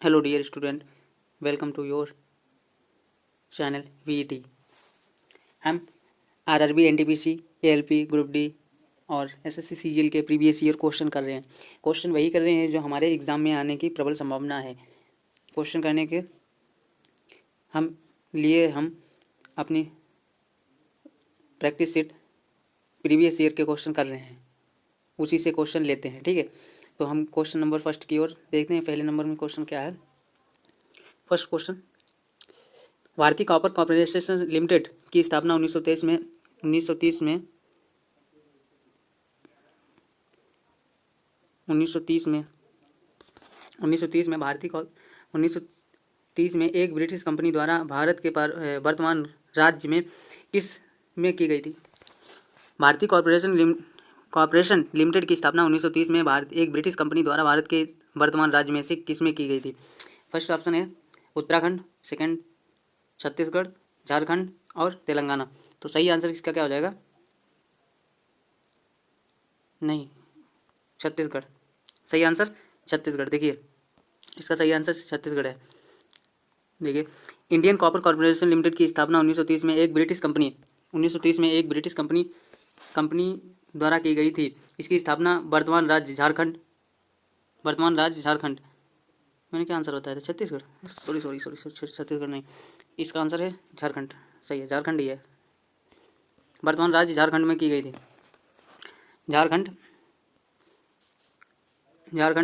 Hello dear student, welcome to your channel VET। हम RRB NTPC ALP group D और SSC CGL के previous year question कर रहे हैं। क्वेश्चन वही कर रहे हैं जो हमारे एग्ज़ाम में आने की प्रबल संभावना है। क्वेश्चन करने के हम अपनी प्रैक्टिस सेट प्रीवियस ईयर के क्वेश्चन कर रहे हैं, उसी से क्वेश्चन लेते हैं। ठीक है, तो हम क्वेश्चन नंबर फर्स्ट की ओर देखते हैं। पहले नंबर में क्वेश्चन क्या है। फर्स्ट क्वेश्चन, भारतीय कॉपर कॉर्पोरेशन लिमिटेड की स्थापना 1930 में एक ब्रिटिश कंपनी द्वारा भारत के वर्तमान राज्य में किस में की गई थी। भारतीय कॉर्पोरेशन लिमिटेड की स्थापना 1930 में एक ब्रिटिश कंपनी द्वारा भारत के वर्तमान राज्य में से किस में की गई थी। फर्स्ट ऑप्शन है उत्तराखंड, सेकंड छत्तीसगढ़, झारखंड और तेलंगाना। तो सही आंसर इसका क्या हो जाएगा? नहीं, छत्तीसगढ़। सही आंसर छत्तीसगढ़। देखिए इसका सही आंसर छत्तीसगढ़ है। देखिए, इंडियन कॉपर कॉर्पोरेशन लिमिटेड की स्थापना 1930 में एक ब्रिटिश कंपनी द्वारा की गई थी। इसकी स्थापना वर्तमान राज्य झारखंड। मैंने क्या आंसर बताया था? छत्तीसगढ़। सॉरी, छत्तीसगढ़ नहीं, इसका आंसर है झारखंड। सही है, झारखंड ही है। वर्तमान राज्य झारखंड में की गई थी। झारखंड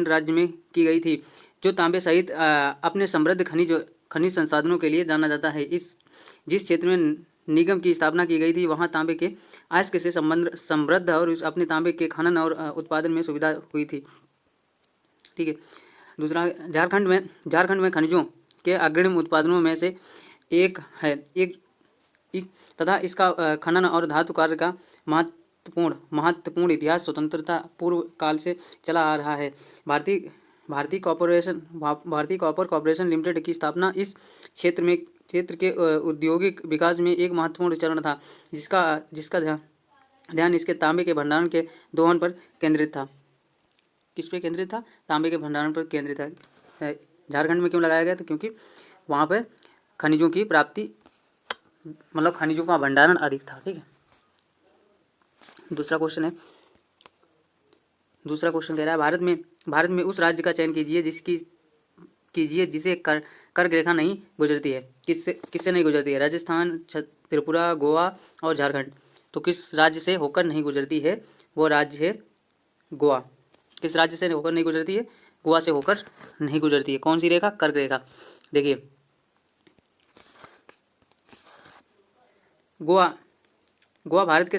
राज्य में की गई थी, जो तांबे सहित अपने समृद्ध खनिज संसाधनों के लिए जाना जाता है। जिस क्षेत्र में निगम की स्थापना की गई थी वहां तांबे के अयस्क से समृद्ध और अपने तांबे के खनन और उत्पादन में सुविधा हुई थी। ठीक है, दूसरा, झारखंड में खनिजों के अग्रणी उत्पादनों में से एक है तथा इसका खनन और धातु कार्य का महत्वपूर्ण इतिहास स्वतंत्रता पूर्व काल से चला आ रहा है। भारतीय कॉपर कॉर्पोरेशन लिमिटेड की स्थापना इस क्षेत्र के औद्योगिक विकास में एक महत्वपूर्ण चरण था, जिसका ध्यान इसके तांबे के भंडारण के दोहन पर केंद्रित था। किस पे केंद्रित था? तांबे के भंडारण पर केंद्रित था। झारखंड में क्यों लगाया गया था? क्योंकि वहाँ पर खनिजों की प्राप्ति, मतलब खनिजों का भंडारण अधिक था। ठीक है, दूसरा क्वेश्चन कह रहा है, भारत में उस राज्य का चयन कीजिए जिसे कर्क रेखा नहीं गुजरती है। किससे नहीं गुजरती है? राजस्थान, त्रिपुरा, गोवा और झारखंड। तो किस राज्य से होकर नहीं गुजरती है? वो राज्य है गोवा। किस राज्य से होकर नहीं गुजरती है? गोवा से होकर नहीं गुजरती है। कौन सी रेखा? कर्क रेखा। देखिए, गोवा भारत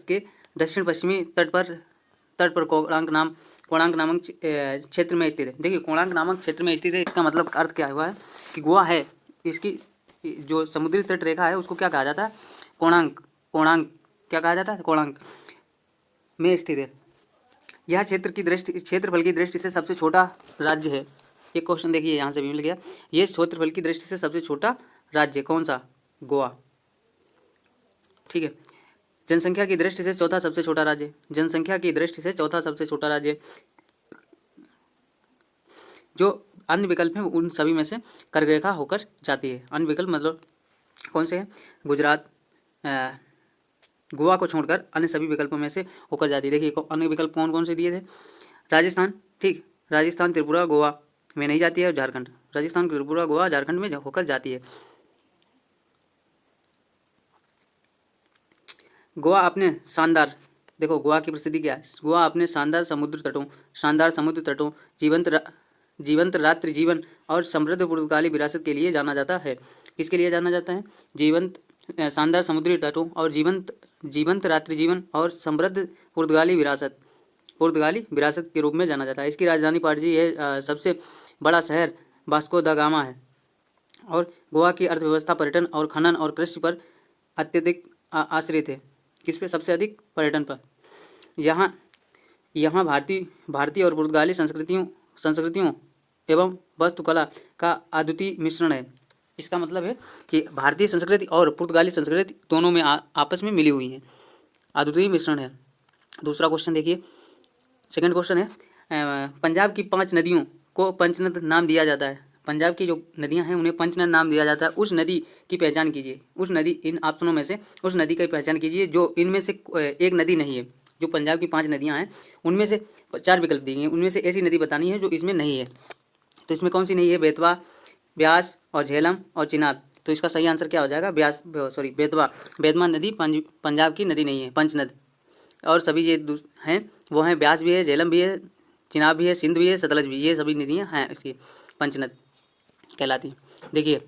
के दक्षिण पश्चिमी तट पर कोणार्क नामक क्षेत्र में स्थित है। देखिए, कोणार्क नामक क्षेत्र में स्थित है, इसका मतलब अर्थ क्या हुआ है कि गोवा है, इसकी जो समुद्री तट रेखा है उसको क्या कहा जाता है? कोणार्क। क्या कहा जाता है? कोणार्क में स्थित है। यह क्षेत्रफल की दृष्टि से सबसे छोटा राज्य है। एक क्वेश्चन देखिए, यहाँ से भी मिल गया। ये क्षेत्रफल की दृष्टि से सबसे छोटा राज्य कौन सा? गोवा। ठीक है, जनसंख्या की दृष्टि से चौथा सबसे छोटा राज्य। जो अन्य विकल्प है उन सभी में से कर्क रेखा होकर जाती है। अन्य विकल्प मतलब कौन से हैं? गुजरात, गोवा को छोड़कर अन्य सभी विकल्पों में से होकर जाती है। देखिए, अन्य विकल्प कौन कौन से दिए थे? राजस्थान, ठीक, राजस्थान, त्रिपुरा, गोवा में नहीं जाती है, और झारखंड। राजस्थान, त्रिपुरा, गोवा, झारखंड में होकर जाती है। गोवा अपने शानदार, देखो गोवा की प्रसिद्धि क्या है? गोवा अपने शानदार समुद्र तटों, जीवंत रात्रि जीवन और समृद्ध पुर्तगाली विरासत के लिए जाना जाता है। किसके लिए जाना जाता है? शानदार समुद्री तटों और जीवंत रात्रि जीवन और समृद्ध पुर्तगाली विरासत के रूप में जाना जाता है। इसकी राजधानी पणजी है। सबसे बड़ा शहर वास्को द गामा है। और गोवा की अर्थव्यवस्था पर्यटन और खनन और कृषि पर अत्यधिक आश्रित है। किस पे? सबसे अधिक पर्यटन पर। यहाँ भारतीय और पुर्तगाली संस्कृतियों एवं वास्तुकला का अद्वितीय मिश्रण है। इसका मतलब है कि भारतीय संस्कृति और पुर्तगाली संस्कृति दोनों में आपस में मिली हुई हैं, अद्वितीय मिश्रण है। दूसरा क्वेश्चन देखिए, सेकंड क्वेश्चन है, पंजाब की 5 नदियों को पंचनद नाम दिया जाता है। पंजाब की जो नदियां हैं उन्हें पंचनद नाम दिया जाता है। उस नदी की पहचान कीजिए। उस नदी, इन ऑप्शनों में से उस नदी की पहचान कीजिए जो इनमें से एक नदी नहीं है। जो पंजाब की 5 नदियां हैं उनमें से 4 विकल्प दिए हैं, उनमें से ऐसी नदी बतानी है जो इसमें नहीं है। तो इसमें कौन सी नहीं है? बेतवा, ब्यास और झेलम और चिनाब। तो इसका सही आंसर क्या हो जाएगा? बेतवा। बेतवा नदी पंजाब की नदी नहीं है, पंचनद। और सभी ये हैं वो हैं, ब्यास भी है, झेलम भी है, चिनाब भी है, सिंध भी है, सतलज भी, ये सभी नदियाँ हैं इसकी पंचनद कहलाती हैं। देखिए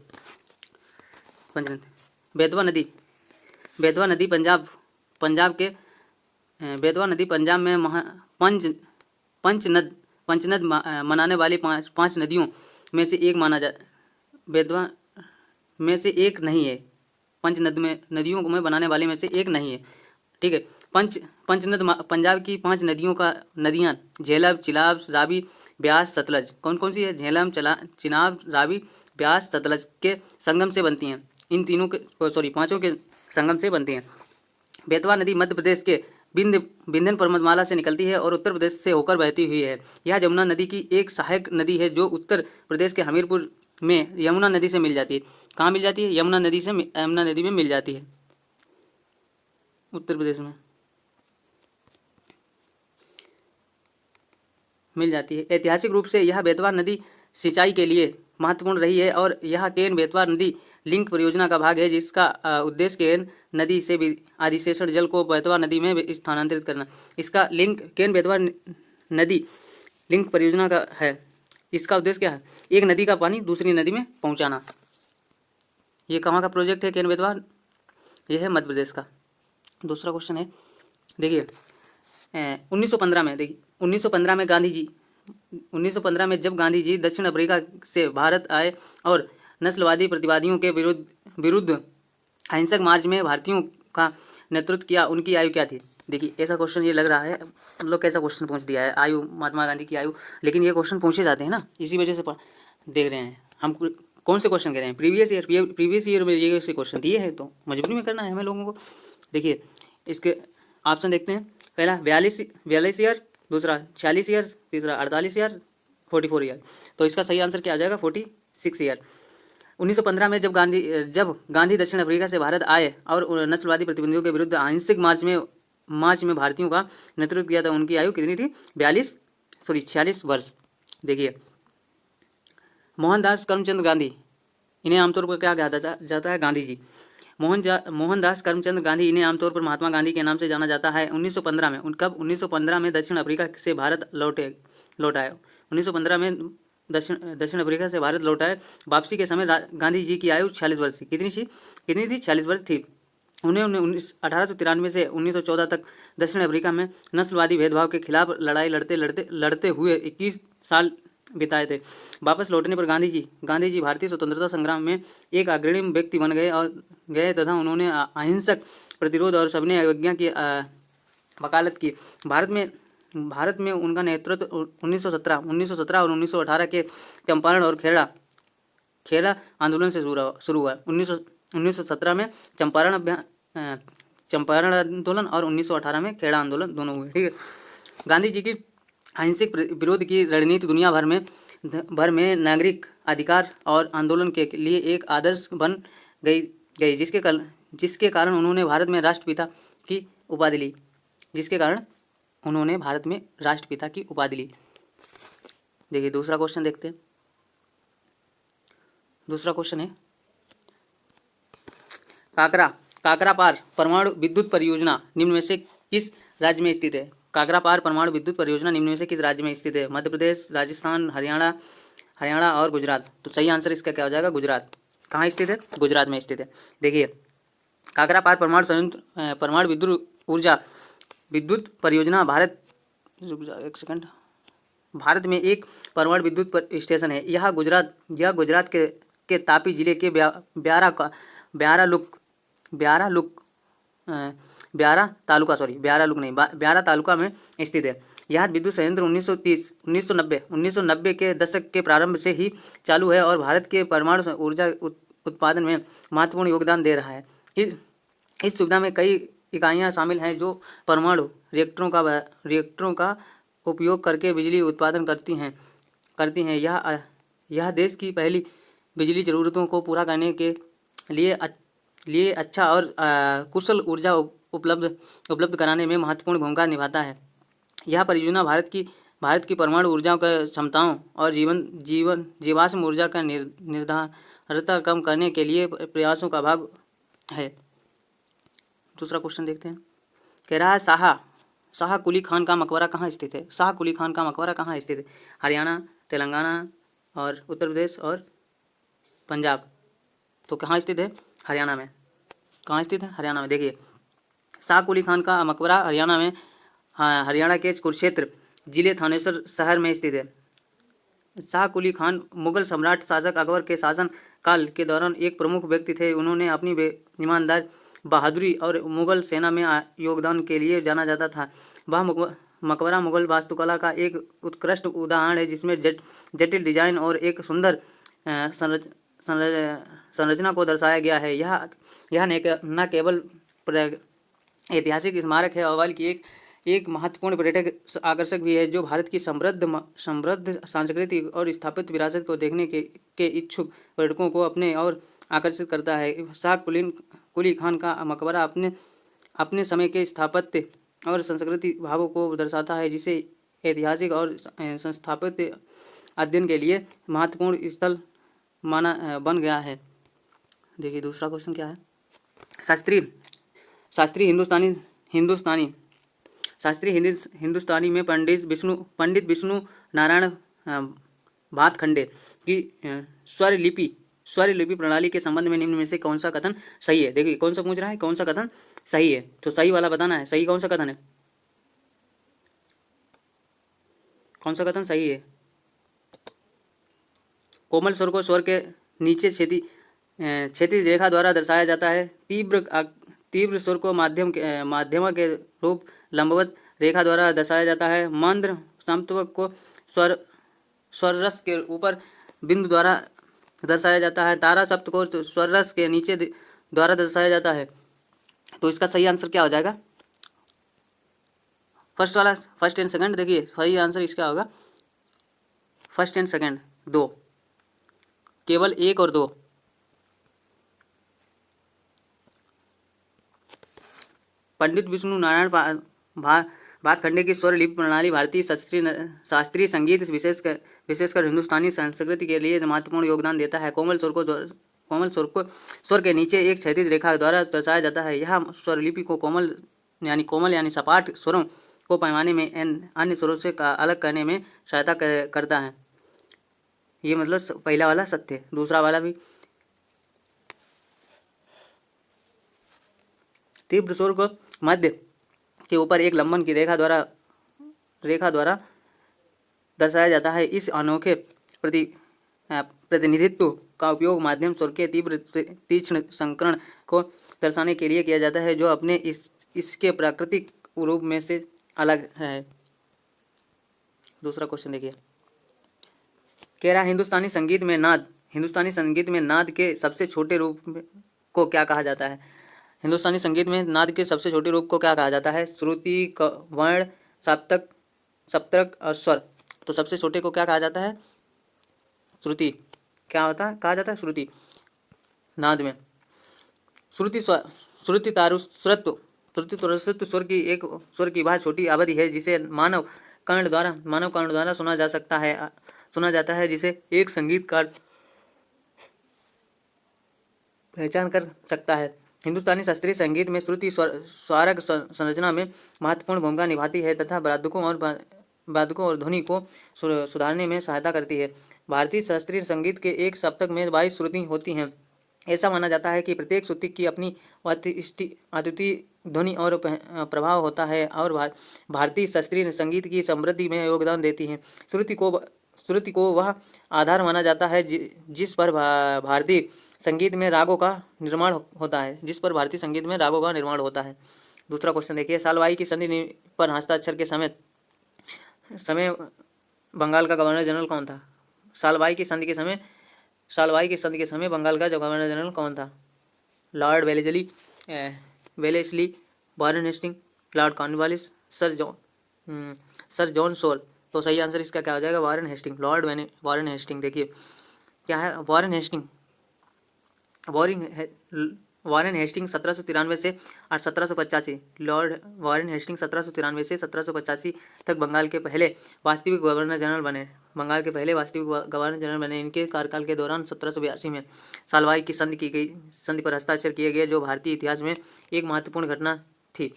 पंचनद। बेतवा नदी, बेतवा नदी पंजाब के बेतवा नदी पंजाब में पंचनद मनाने वाली पाँच नदियों में से एक माना जा बेतवा में से एक नहीं है। नदियों को में बनाने वाले में से एक नहीं है। ठीक है। पंचनद पंजाब की 5 नदियाँ झेलम, चिनाब, रावी, ब्यास, सतलज। कौन कौन सी है? झेलम, चिनाब, रावी, ब्यास, सतलज के संगम से बनती हैं। इन तीनों के पाँचों के संगम से बनती हैं। बेतवा नदी मध्य प्रदेश के विंध्य पर्वतमाला से निकलती है और उत्तर प्रदेश से होकर बहती हुई है। यह यमुना नदी की एक सहायक नदी है जो उत्तर प्रदेश के हमीरपुर में यमुना नदी से मिल जाती है। कहाँ मिल जाती है? यमुना नदी में मिल जाती है, उत्तर प्रदेश में मिल जाती है। ऐतिहासिक रूप से यह बेतवा नदी सिंचाई के लिए महत्वपूर्ण रही है और यह केन बेतवा नदी लिंक परियोजना का भाग है, जिसका उद्देश्य केन नदी से अधिशेषण जल को बेतवा नदी में स्थानांतरित करना। इसका लिंक केन बेतवा नदी लिंक परियोजना का है। इसका उद्देश्य क्या है? एक नदी का पानी दूसरी नदी में पहुंचाना। ये कहाँ का प्रोजेक्ट है केन बेतवा? यह है मध्य प्रदेश का। दूसरा क्वेश्चन है, देखिए 1915 में, देखिए 1915 में गांधी जी 1915 में जब गांधी जी दक्षिण अफ्रीका से भारत आए और नस्लवादी प्रतिवादियों के विरुद्ध अहिंसक मार्च में भारतीयों का नेतृत्व किया, उनकी आयु क्या थी? देखिए ऐसा क्वेश्चन ये लग रहा है, मतलब कैसा क्वेश्चन पूछ दिया है, आयु, महात्मा गांधी की आयु। लेकिन ये क्वेश्चन पूछे जाते हैं ना, इसी वजह से देख रहे हैं हम कौन से क्वेश्चन कह रहे हैं। प्रीवियस ईयर में ये ऐसे क्वेश्चन दिए हैं तो मजबूरी में करना है हमें लोगों को। देखिए इसके ऑप्शन देखते हैं। पहला 42 ईयर, दूसरा 46 ईयर, तीसरा 48 ईयर, 44 ईयर। तो इसका सही आंसर क्या आ जाएगा? 46 ईयर। 1915 में जब गांधी दक्षिण अफ्रीका से भारत आए और नस्लवादी प्रतिबंधियों के विरुद्ध अहिंसक मार्च में भारतीयों का नेतृत्व किया था, उनकी आयु कितनी थी? 46 वर्ष। देखिए मोहनदास करमचंद गांधी, इन्हें आमतौर पर क्या कहा जाता है? गांधी जी। मोहनदास करमचंद गांधी, इन्हें आमतौर पर महात्मा गांधी के नाम से जाना जाता है। 1915 में 1915 में दक्षिण अफ्रीका से भारत लौट आए। 1915 में दक्षिण अफ्रीका से भारत लौट आए। वापसी के समय गांधी जी की आयु 46 वर्ष थी। कितनी थी? 46 वर्ष थी। उन्हें 1893 से 1914 तक दक्षिण अफ्रीका में नस्लवादी भेदभाव के खिलाफ लड़ाई लड़ते हुए 21 साल बिताए थे। वापस लौटने पर गांधी जी भारतीय स्वतंत्रता संग्राम में एक अग्रणी व्यक्ति बन गए तथा उन्होंने अहिंसक प्रतिरोध और सविनय अवज्ञा की वकालत की। भारत में उनका नेतृत्व 1917 और 1918 के चंपारण और खेड़ा आंदोलन से शुरू हुआ। 1917 में चंपारण आंदोलन और 1918 में खेड़ा आंदोलन दोनों हुए। ठीक है। गांधी जी की अहिंसक विरोध की रणनीति दुनिया भर में नागरिक अधिकार और आंदोलन के लिए एक आदर्श बन गई, जिसके कारण उन्होंने भारत में राष्ट्रपिता की उपाधि ली। देखिए दूसरा क्वेश्चन देखते हैं। दूसरा क्वेश्चन है, काकरापार परमाणु विद्युत परियोजना निम्न में से किस राज्य में स्थित है? काकरापार परमाणु विद्युत परियोजना निम्न में से किस राज्य में स्थित है? मध्य प्रदेश, राजस्थान, हरियाणा और गुजरात। तो सही आंसर इसका क्या हो जाएगा? गुजरात। कहाँ स्थित है? गुजरात में स्थित है। देखिए काकरापार परमाणु विद्युत परियोजना भारत में एक परमाणु विद्युत स्टेशन है। यह गुजरात के तापी जिले के ब्यारा तालुका में स्थित है। यह विद्युत संयंत्र 1990 के दशक के प्रारंभ से ही चालू है और भारत के परमाणु ऊर्जा उत्पादन में महत्वपूर्ण योगदान दे रहा है। इस सुविधा में कई इकाइयां शामिल हैं जो परमाणु रिएक्टरों का उपयोग करके बिजली उत्पादन करती हैं। यह देश की पहली बिजली ज़रूरतों को पूरा करने के लिए अच्छा और कुशल ऊर्जा उपलब्ध कराने में महत्वपूर्ण भूमिका निभाता है। यह परियोजना भारत की परमाणु ऊर्जा के क्षमताओं और जीवाश्म ऊर्जा का निर्धारिता कम करने के लिए प्रयासों का भाग है। दूसरा क्वेश्चन देखते हैं। कह रहा है शाह कुली खान का मकबरा कहाँ स्थित है? शाह कुली खान का मकबरा कहाँ स्थित है? हरियाणा, तेलंगाना और उत्तर प्रदेश और पंजाब। तो कहाँ स्थित है? हरियाणा में। कहाँ स्थित है? हरियाणा में। देखिए, शाह कुली खान का मकबरा हरियाणा में, हरियाणा के कुरुक्षेत्र जिले थानेसर शहर में स्थित है। शाह कुली खान मुगल सम्राट शासक अकबर के शासन काल के दौरान एक प्रमुख व्यक्ति थे। उन्होंने अपनी ईमानदार बहादुरी और मुगल सेना में योगदान के लिए जाना जाता था। वह मकबरा मुगल वास्तुकला का एक उत्कृष्ट उदाहरण है, जिसमें जटिल डिजाइन और एक सुंदर संरचना को दर्शाया गया है। यह न केवल ऐतिहासिक स्मारक है, बल्कि एक महत्वपूर्ण पर्यटक आकर्षक भी है, जो भारत की समृद्ध सांस्कृतिक और स्थापित विरासत को देखने के इच्छुक पर्यटकों को अपने और आकर्षित करता है। शाह कुली खान का मकबरा अपने समय के स्थापत्य और संस्कृति भावों को दर्शाता है, जिसे ऐतिहासिक और संस्थापित अध्ययन के लिए महत्वपूर्ण स्थल बन गया है। देखिए, दूसरा क्वेश्चन क्या है? शास्त्रीय हिंदुस्तानी में पंडित विष्णु नारायण भातखंडे की स्वर लिपि प्रणाली के संबंध में निम्न में से कौन सा कथन सही है? देखिए, कौन सा पूछ रहा है, कौन सा कथन सही है? तो सही वाला बताना है। सही कौन सा कथन है? कौन सा कथन सही है? कोमल स्वर को स्वर के नीचे क्षैतिज रेखा द्वारा दर्शाया जाता है। तीव्र स्वर को माध्यमा के रूप लंबवत रेखा द्वारा दर्शाया जाता है। मंद्र समत्वक को स्वर रस के ऊपर बिंदु द्वारा दर्शाया जाता है। तारा सप्त को स्वर रस के नीचे द्वारा दर्शाया जाता है। तो इसका सही आंसर क्या हो जाएगा? First and second. देखिए, सही आंसर इसका होगा फर्स्ट एंड सेकंड, 2, केवल 1 और 2। पंडित विष्णु नारायण भातखंडे की स्वर लिपि प्रणाली भारतीय शास्त्रीय संगीत विशेषकर हिंदुस्तानी संस्कृति के लिए महत्वपूर्ण योगदान देता है। कोमल स्वर को स्वर के नीचे एक क्षैतिज रेखा द्वारा दर्शाया जाता है। यह स्वर लिपि को कोमल यानी सपाट स्वरों को पैमाने में अन्य स्वरों से अलग करने में सहायता करता है। ये मतलब पहला वाला सत्य है। दूसरा वाला भी, तीव्र स्वर को मध्य के ऊपर एक लंबन की रेखा द्वारा दर्शाया जाता है। इस अनोखे प्रतिनिधित्व का उपयोग माध्यम स्वर के तीक्ष्ण संकरण को दर्शाने के लिए किया जाता है, जो अपने इसके प्राकृतिक रूप में से अलग है। दूसरा क्वेश्चन देखिए, कह रहा है हिंदुस्तानी संगीत में नाद के सबसे छोटे रूप को क्या कहा जाता है? हिंदुस्तानी संगीत में नाद के सबसे छोटे रूप को क्या कहा जाता है? श्रुति, वर्ण, सप्तक और स्वर। तो सबसे छोटे को क्या कहा जाता है? श्रुति। क्या होता है? कहा जाता है श्रुति नाद में। श्रुति तारुस्वरत्व स्वर की वह छोटी अवधि है जिसे मानव कर्ण द्वारा सुना जाता है, जिसे एक संगीतकार पहचान कर सकता है। हिंदुस्तानी शास्त्रीय संगीत में श्रुति स्वारक संरचना में महत्वपूर्ण भूमिका निभाती है तथा वादकों और ध्वनि को सुधारने में सहायता करती है। भारतीय शास्त्रीय संगीत के एक सप्तक में 22 श्रुति होती हैं। ऐसा माना जाता है कि प्रत्येक श्रुति की अपनी अद्वितीय ध्वनि और प्रभाव होता है और भारतीय शास्त्रीय संगीत की समृद्धि में योगदान देती हैं। श्रुति को वह आधार माना जाता है जिस पर भारतीय संगीत में रागों का निर्माण होता है। दूसरा क्वेश्चन देखिए, सालवाई की संधि पर हस्ताक्षर के समय बंगाल का गवर्नर जनरल कौन था? सालवाई की संधि के समय बंगाल का गवर्नर जनरल कौन था? Lord Wellesley, Warren Hasting, Lord Cornwallis, sir John Shore. तो सही आंसर इसका क्या हो जाएगा, Warren Hasting, Lord Warren Hasting. देखिए क्या है वॉरेन हेस्टिंग, वॉरेन हेस्टिंग 1793 से और 1785, लॉर्ड वॉरेन हेस्टिंग 1793 से 1785 तक बंगाल के पहले वास्तविक गवर्नर जनरल बने। बंगाल के पहले वास्तविक गवर्नर जनरल बने। इनके कार्यकाल के दौरान 1782 में सालवाई की संधि की गई, संधि पर हस्ताक्षर किए गए, जो भारतीय इतिहास में एक महत्वपूर्ण घटना थी।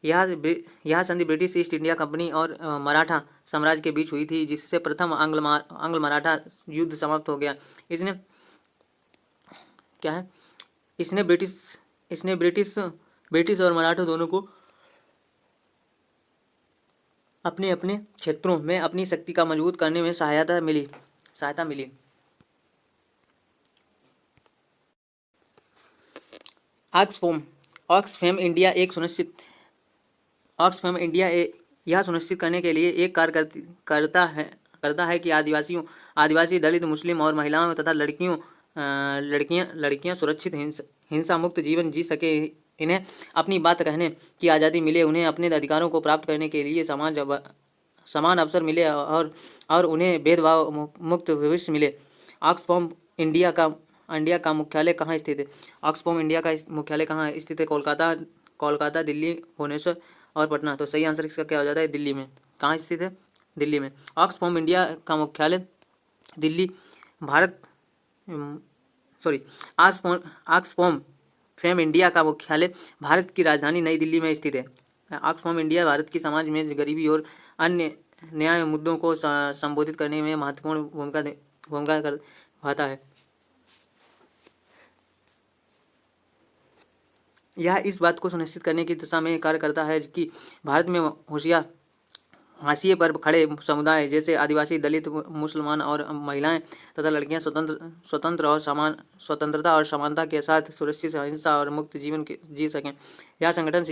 यह संधि ब्रिटिश ईस्ट इंडिया कंपनी और मराठा साम्राज्य के बीच हुई थी, जिससे प्रथम आंग्ल मराठा युद्ध समाप्त हो गया। इसने क्या है इसने ब्रिटिश और मराठा दोनों को अपने अपने क्षेत्रों में अपनी शक्ति का मजबूत करने में सहायता मिली। ऑक्सफैम इंडिया यह सुनिश्चित करने के लिए एक कार्य करता है कि आदिवासी, दलित, मुस्लिम और महिलाओं तथा लड़कियां सुरक्षित हिंसा मुक्त जीवन जी सके, इन्हें अपनी बात कहने की आज़ादी मिले, उन्हें अपने अधिकारों को प्राप्त करने के लिए समान अवसर मिले और उन्हें भेदभाव मुक्त भविष्य मिले। ऑक्सफैम इंडिया का मुख्यालय कहाँ स्थित है? ऑक्सफैम इंडिया का मुख्यालय कहाँ स्थित है? कोलकाता, दिल्ली, भुवनेश्वर और पटना। तो सही आंसर इसका क्या हो जाता है, दिल्ली में। कहाँ स्थित है? दिल्ली में। ऑक्सफैम इंडिया का मुख्यालय दिल्ली, ऑक्सफैम इंडिया का मुख्यालय भारत की राजधानी नई दिल्ली में स्थित है। ऑक्सफैम इंडिया भारत की समाज में गरीबी और अन्य न्याय मुद्दों को संबोधित करने में महत्वपूर्ण भूमिका निभाता है। यह इस बात को सुनिश्चित करने की दिशा में कार्य करता है कि भारत में हाशिए पर खड़े समुदाय जैसे आदिवासी, दलित, मुसलमान और महिलाएं तथा लड़कियां स्वतंत्रता और समानता के साथ सुरक्षित, अहिंसा और मुक्त जीवन जी सकें। यह संगठन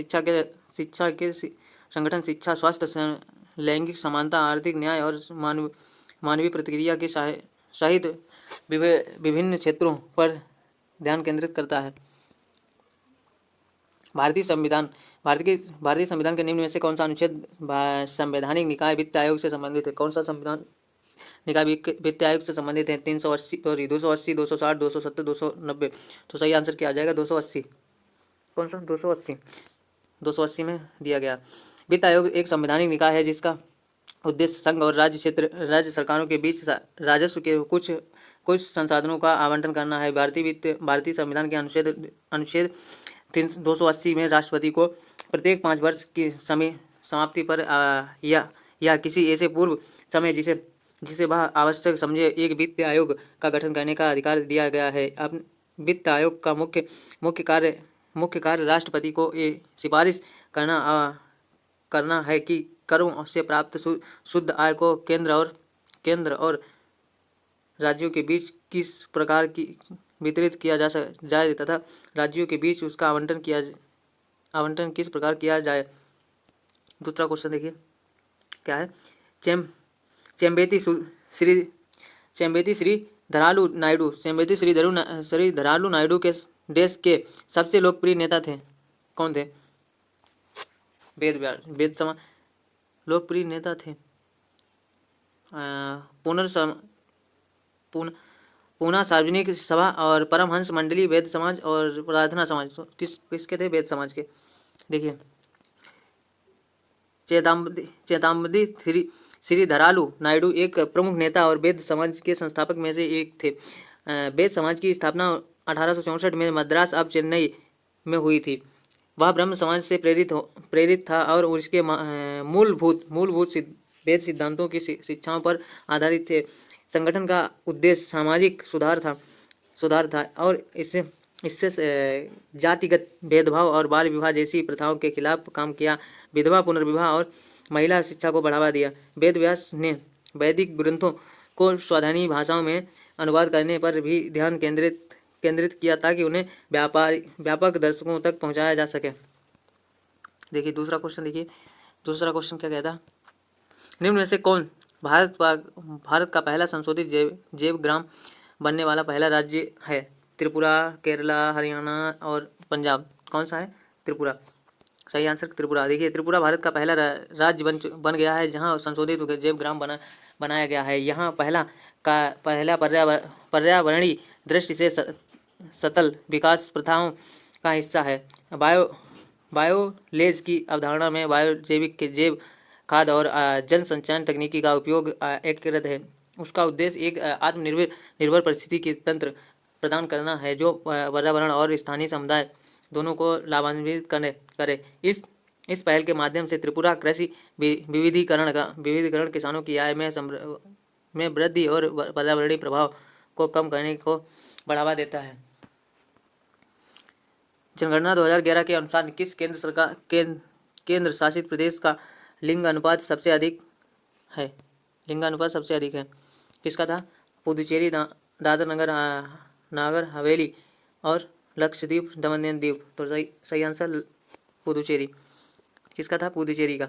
शिक्षा, स्वास्थ्य, लैंगिक समानता, आर्थिक न्याय और मानवीय प्रतिक्रिया के सहित विभिन्न क्षेत्रों पर ध्यान केंद्रित करता है। भारतीय संविधान के निम्न में से कौन सा अनुच्छेद संवैधानिक निकाय वित्त आयोग से संबंधित है? कौन सा संविधान निकाय वित्त आयोग से संबंधित है? 280, 260, 270, 290। तो सही आंसर क्या आ जाएगा? 280। कौन सा? 280 में दिया गया। वित्त आयोग एक संवैधानिक निकाय है जिसका उद्देश्य संघ और राज्य सरकारों के बीच राजस्व के कुछ संसाधनों का आवंटन करना है। भारतीय संविधान के अनुच्छेद 280 में राष्ट्रपति को प्रत्येक 5 वर्ष की समय समाप्ति पर या किसी ऐसे पूर्व समय जिसे वह आवश्यक समझे एक वित्त आयोग का गठन करने का अधिकार दिया गया है। अब वित्त आयोग का मुख्य कार्य राष्ट्रपति को ये सिफारिश करना है कि करों से प्राप्त शुद्ध आय को केंद्र और राज्यों के बीच किस प्रकार की वितरित किया जाए तथा राज्यों के बीच उसका आवंटन किस प्रकार किया जाए। दूसरा क्वेश्चन देखिए क्या है। चेम्बेती श्री धरालू नायडू के देश के सबसे लोकप्रिय नेता थे? कौन थे? वेद समाज लोकप्रिय नेता थे। पूना सार्वजनिक सभा और परमहंस मंडली, वेद समाज और प्रार्थना समाज। किसके थे? वेद समाज के। देखिए चेताम्बदी श्री धरालू नायडू एक प्रमुख नेता और वेद समाज के संस्थापक में से एक थे। वेद समाज की स्थापना 1864 में मद्रास अब चेन्नई में हुई थी। वह ब्रह्म समाज से प्रेरित था और उसके मूलभूत वेद सिद्धांतों की शिक्षाओं पर आधारित थे। संगठन का उद्देश्य सामाजिक सुधार था और इससे जातिगत भेदभाव और बाल विवाह जैसी प्रथाओं के खिलाफ काम किया। विधवा पुनर्विवाह और महिला शिक्षा को बढ़ावा दिया। वेद व्यास ने वैदिक ग्रंथों को स्वाधानी भाषाओं में अनुवाद करने पर भी ध्यान केंद्रित किया ताकि उन्हें व्यापक दर्शकों तक पहुंचाया जा सके। देखिए दूसरा क्वेश्चन क्या कहता? निम्न में से कौन भारत का पहला संशोधित जैव ग्राम बनने वाला पहला राज्य है? त्रिपुरा, केरला, हरियाणा और पंजाब। कौन सा है? त्रिपुरा। सही आंसर त्रिपुरा। देखिए त्रिपुरा भारत का पहला राज्य बन गया है जहां संशोधित जैव ग्राम बनाया गया है। यहाँ पहला पर्यावरणीय दृष्टि से सतल विकास प्रथाओं का हिस्सा है। बायोलेज की अवधारणा में बायोजैविक के जैव खाद और जल संचयन तकनीकी का उपयोग एकीकृत है। उसका उद्देश्य एक आत्मनिर्भर परिस्थिति तंत्र प्रदान करना है जो पर्यावरण और स्थानीय समुदाय दोनों को लाभान्वित करे। इस पहल के माध्यम से त्रिपुरा कृषि विविधीकरण किसानों की आय में वृद्धि और पर्यावरणीय प्रभाव को कम करने को बढ़ावा देता है। जनगणना 2011 के अनुसार किस केंद्र शासित प्रदेश का लिंग अनुपात सबसे अधिक है? लिंगानुपात सबसे अधिक है किसका था? पुदुचेरी, दादर नागर हवेली और लक्षद्वीप दमन द्वीप। तो सही आंसर पुदुचेरी। किसका था? पुदुचेरी का।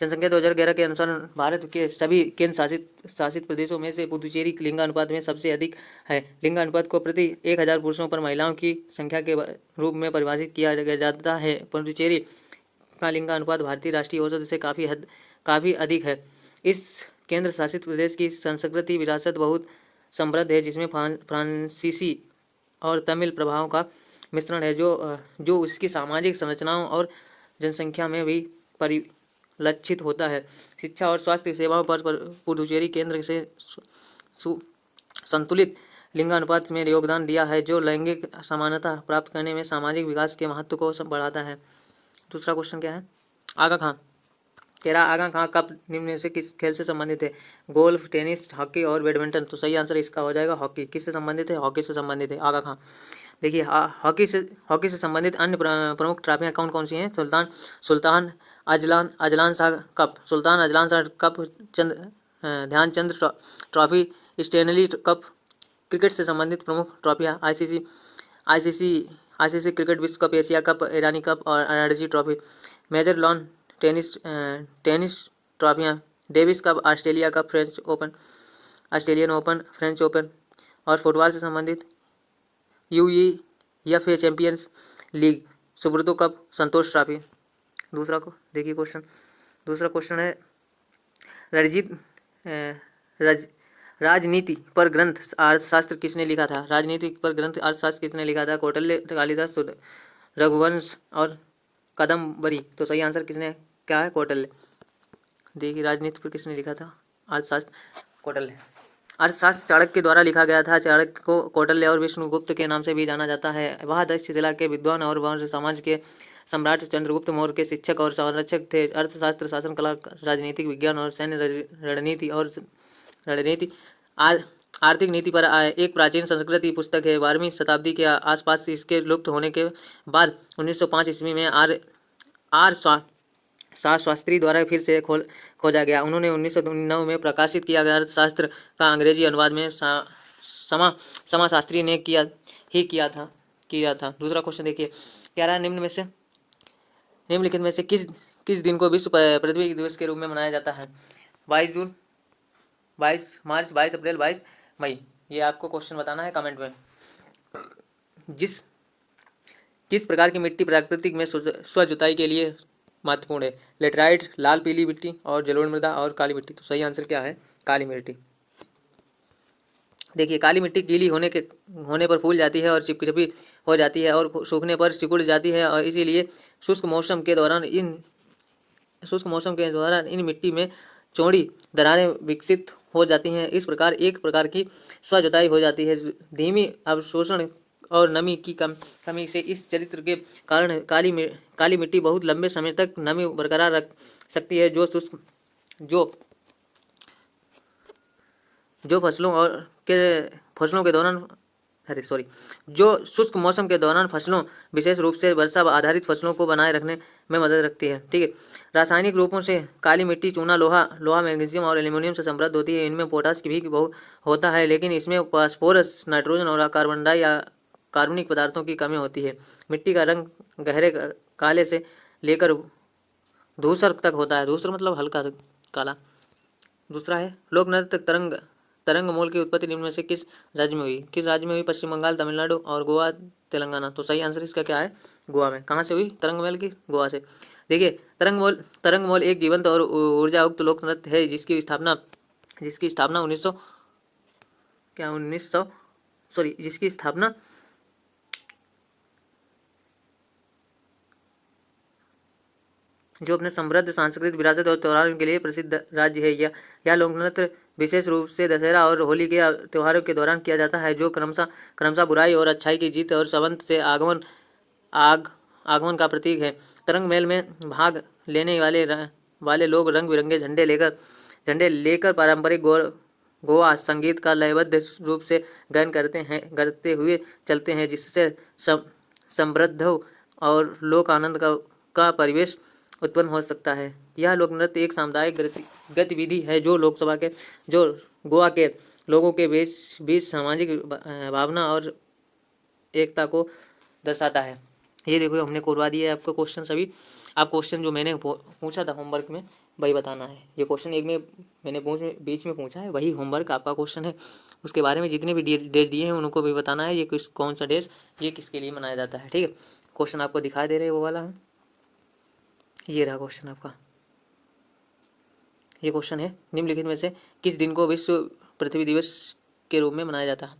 जनसंख्या 2011 के अनुसार भारत के सभी केंद्र शासित प्रदेशों में से पुदुचेरी लिंगानुपात में सबसे अधिक है। लिंगानुपात को प्रति 1000 पुरुषों पर महिलाओं की संख्या के रूप में परिभाषित किया जाता है। पुदुचेरी का लिंगानुपात भारतीय राष्ट्रीय औसत से काफ़ी अधिक है। इस केंद्र शासित प्रदेश की सांस्कृतिक विरासत बहुत समृद्ध है, जिसमें फ्रांसीसी और तमिल प्रभावों का मिश्रण है, जो उसकी सामाजिक संरचनाओं और जनसंख्या में भी परिलक्षित होता है। शिक्षा और स्वास्थ्य सेवाओं पर पुदुचेरी केंद्र से संतुलित लिंगानुपात में योगदान दिया है, जो लैंगिक समानता प्राप्त करने में सामाजिक विकास के महत्व को बढ़ाता है। दूसरा क्वेश्चन क्या है? आगा खां। तेरा आगा खां कप निम्न में से किस खेल से संबंधित है? गोल्फ, टेनिस, हॉकी और बैडमिंटन। तो सही आंसर इसका हो जाएगा हॉकी। किससे संबंधित है? हॉकी से संबंधित है आगा खां। देखिए हॉकी से संबंधित अन्य प्रमुख ट्रॉफियाँ कौन कौन सी हैं? Sultan Azlan Shah cup, Sultan Azlan Shah cup, Dhyanchand trophy, Stanley cup. Cricket से संबंधित प्रमुख ट्रॉफियाँ आईसीसी क्रिकेट विश्व cup, Asia cup, Irani cup और Ranji trophy. Major lawn tennis ट्रॉफियाँ, Davis cup, Australia cup, Australian Open, French Open. और फुटबॉल से संबंधित UEFA champions league, Subroto cup, Santosh trophy. दूसरा को देखिए क्वेश्चन। दूसरा क्वेश्चन है राजनीति पर ग्रंथ अर्थशास्त्र किसने लिखा था? राजनीति पर ग्रंथ अर्थशास्त्र किसने लिखा था? कौटिल्य, कालिदास, रघुवंश और कादम्बरी। तो सही आंसर क्या है? कौटिल्य। देखिए राजनीति पर किसने लिखा था? अर्थशास्त्र कौटिल्य। अर्थशास्त्र चाणक्य के द्वारा लिखा गया था। चाणक्य को कौटिल्य और विष्णुगुप्त के नाम से भी जाना जाता है। वह तक्षशिला के विद्वान और वंश समाज के सम्राट चंद्रगुप्त मौर्य के शिक्षक और संरक्षक थे। अर्थशास्त्र, शासन कला, राजनीतिक विज्ञान और सैन्य रणनीति आर्थिक नीति पर एक प्राचीन संस्कृत की पुस्तक है। 12वीं शताब्दी के आसपास इसके लुप्त होने के बाद 1905 ईस्वी में आर शास्त्री द्वारा फिर से खोजा गया। उन्होंने 1909 में प्रकाशित किया गया अर्थशास्त्र का अंग्रेजी अनुवाद में समाशास्त्री ने किया था। दूसरा क्वेश्चन देखिए, क्या रहा? निम्नलिखित में से किस दिन को विश्व पृथ्वी दिवस के रूप में मनाया जाता है? 22 जून, 22 मार्च, 22 अप्रैल, 22 मई। ये आपको क्वेश्चन बताना है कमेंट में। किस प्रकार की मिट्टी प्राकृतिक में स्व जुताई के लिए महत्वपूर्ण है? लेटराइट, लाल पीली मिट्टी और जलोढ़ मृदा और काली मिट्टी। तो सही आंसर क्या है? काली मिट्टी। देखिए काली मिट्टी गीली होने पर फूल जाती है और चिपचिपी हो जाती है और सूखने पर सिकुड़ जाती है, और इसीलिए शुष्क मौसम के दौरान इन मिट्टी में चौड़ी दरारें विकसित हो जाती हैं। इस प्रकार एक प्रकार की स्व जुताई हो जाती है। धीमी अवशोषण और नमी की कमी से इस चरित्र के कारण काली मिट्टी बहुत लंबे समय तक नमी बरकरार रख सकती है, जो शुष्क मौसम के दौरान फसलों, विशेष रूप से वर्षा आधारित फसलों को बनाए रखने में मदद रखती है। ठीक है। रासायनिक रूपों से काली मिट्टी चूना, लोहा, मैग्नीशियम और एल्यूमिनियम से समृद्ध होती है। इनमें पोटाश भी बहुत होता है, लेकिन इसमें फास्फोरस, नाइट्रोजन और कार्बनिक पदार्थों की कमी होती है। मिट्टी का रंग गहरे काले से लेकर धूसर तक होता है। धूसर मतलब हल्का काला। दूसरा है लोक नृत्य तरंग मूल की उत्पत्ति निम्न में से किस राज्य में हुई? पश्चिम बंगाल, तमिलनाडु और गोवा, तेलंगाना। तो सही आंसर इसका क्या है? गोवा में। कहाँ से हुई तरंगमैल की? गोवा से। देखिए तरंगमैल एक जीवंत और ऊर्जा युक्त लोक नृत्य है जिसकी स्थापना 1900 जो अपने समृद्ध सांस्कृतिक विरासत और त्योहारों के लिए प्रसिद्ध राज्य है। यह लोक नृत्य विशेष रूप से दशहरा और होली के त्योहारों के दौरान किया जाता है, जो क्रमशः बुराई और अच्छाई की जीत और संवत से आगमन का प्रतीक है। तरंग मेल में भाग लेने वाले लोग रंग बिरंगे झंडे लेकर पारंपरिक गोवा संगीत का लयबद्ध रूप से गायन करते हुए चलते हैं, जिससे समृद्ध और लोक आनंद का परिवेश उत्पन्न हो सकता है। यह लोक नृत्य एक सामुदायिक गतिविधि है जो गोवा के लोगों के बीच सामाजिक भावना और एकता को दर्शाता है। ये देखो हमने करवा दिया है आपको क्वेश्चन सभी। आप क्वेश्चन जो मैंने पूछा था होमवर्क में वही बताना है। ये क्वेश्चन एक में मैंने बीच में पूछा है, वही होमवर्क आपका क्वेश्चन है। उसके बारे में जितने भी डेज दिए हैं उनको भी बताना है, ये कौन सा डेज ये किसके लिए मनाया जाता है। ठीक है, क्वेश्चन आपको दिखाई दे रहे हैं वो वाला है, ये रहा क्वेश्चन आपका। ये क्वेश्चन है निम्नलिखित में से किस दिन को विश्व पृथ्वी दिवस के रूप में मनाया जाता है।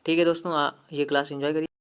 ठीक है दोस्तों, ये क्लास एंजॉय करिए।